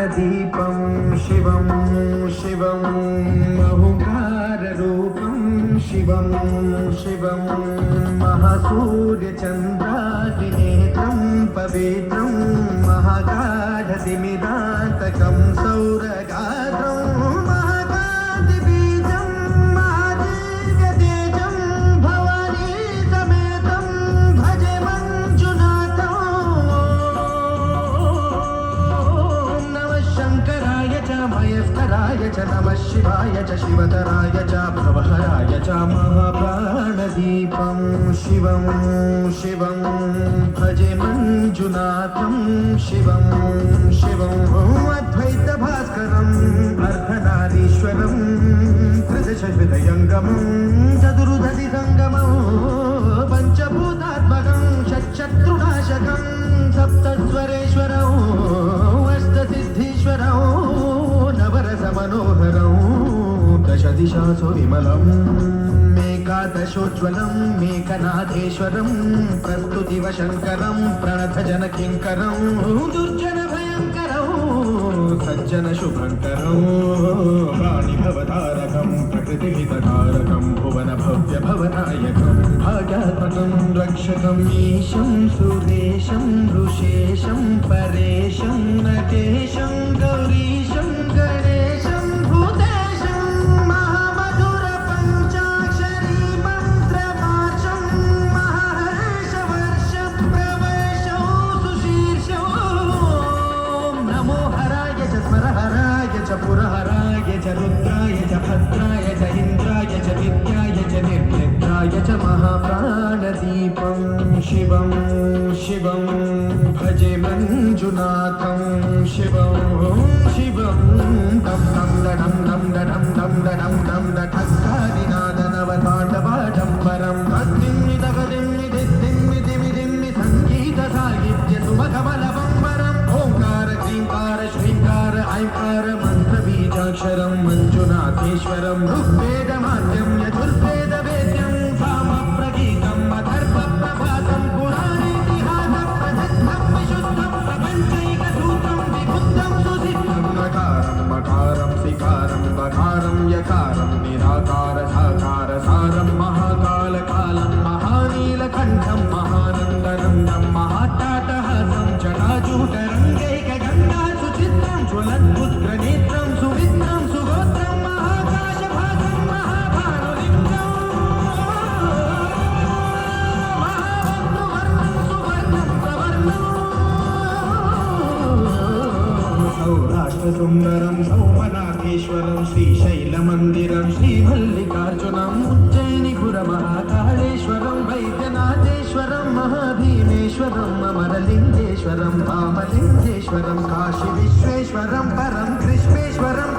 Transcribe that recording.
प्राणदीपं शिवं शिवं अहुंकाररूपं शिवं शिवं महासूर्यचन्द्रादिनेत्रं पवित्रं महागाढतिमिरान्तकं सौरगात्रं महाकान्तिबीजं महादीर्घतेजं भवानी समेतं भजे मञ्जुनाथं नमः शङ्कराय च महेश्वराय च नमः शिवाय च शिवतराय च भवहराय च महाप्राणदीपं शिवं शिवं भजे मञ्जुनाथं शिवं शिवं अद्वैतभास्करम् अर्धनारीश्वरं त्रिदशविधयङ्गमं चतुर्दधिसङ्गमं पञ्चभूतात्मकं षट्शत्रुनाशकं सप्तस्वरेश्वरं अष्टसिद्धीश्वरं नवरसमनोहरं दशदिशासु विमलम् एकादशोज्ज्वलं मेघनाथेश्वरं प्रस्तुतिवशङ्करं प्रणतजनकिङ्करं दुर्जनभयङ्करं सज्जनशुभङ्करं प्राणिभवतारकं प्रकृतिहितकारकं भुवनभव्यभवनायकं भाग्यात्मकं रक्षकम् ईशं सुरेशं ऋषेशं परेशं नटेशं गौरीशं गणेशं भूतेशं महामधुरपञ्चाक्षरी मन्त्रमार्षं महर्षवर्षप्रवेशो सुशीर्षो नमो हराय च स्मरहराय च पुरहराय च रुद्राय च भद्राय च इन्द्राय च नित्याय च निर्निद्राय च महाप्राणदीपं शिवं शिवं भजे मञ्जुनाथं शिवं शिवं दं दं दडं दं दडं दं दडं दं दठक्कादिनादनवताटवाडम्बरं भक्तिं तगदिं दिद्दिं दिमिदिं सङ्गीतसाहित्यसुमकमलबम्बरम् ओङ्कार क्लीङ्कार श्रीङ्कार ऐङ्कार मन्त्रबीजाक्षरं मञ्जुनाथेश्वरं ऋग्वेदमाद्यं यजुर्वेदवेद्यं सामप्रगीतं अथर्वप्रभातं पुराणेतिहासप्रसिद्धं विशुद्धं प्रपञ्चैकसूत्रं विबुद्धं सुसिद्धं नकारं मकारं सिकारं वकारं यकारं निराकार साकार सारं महाकालकालं महानीलकण्ठं महानन्दनन्दं महाट्टाटहासं जटाजूटरङ्गैकगङ्गा सुचित्रं ज्वलद्पुत्रनेत्रं सुमित्रं सुगोत्रं महाकाशभागं महाभानुलिङ्गं महावक्तुवर्णं सुवर्णं प्रवर्णं सौराष्ट्रसुन्दरं सोमनाथेश्वरं श्रीशैलमन्दिरं श्रीमल्लिकार्जुनम् उज्जयिनिपुरमहाकालेश्वरं वैद्यनाथेश्वरं महाभीमेश्वरं अमरलिङ्गेश्वरं वामलिङ्गेश्वरं काशीविश्वेश्वरं परं कृष्णेश्वरं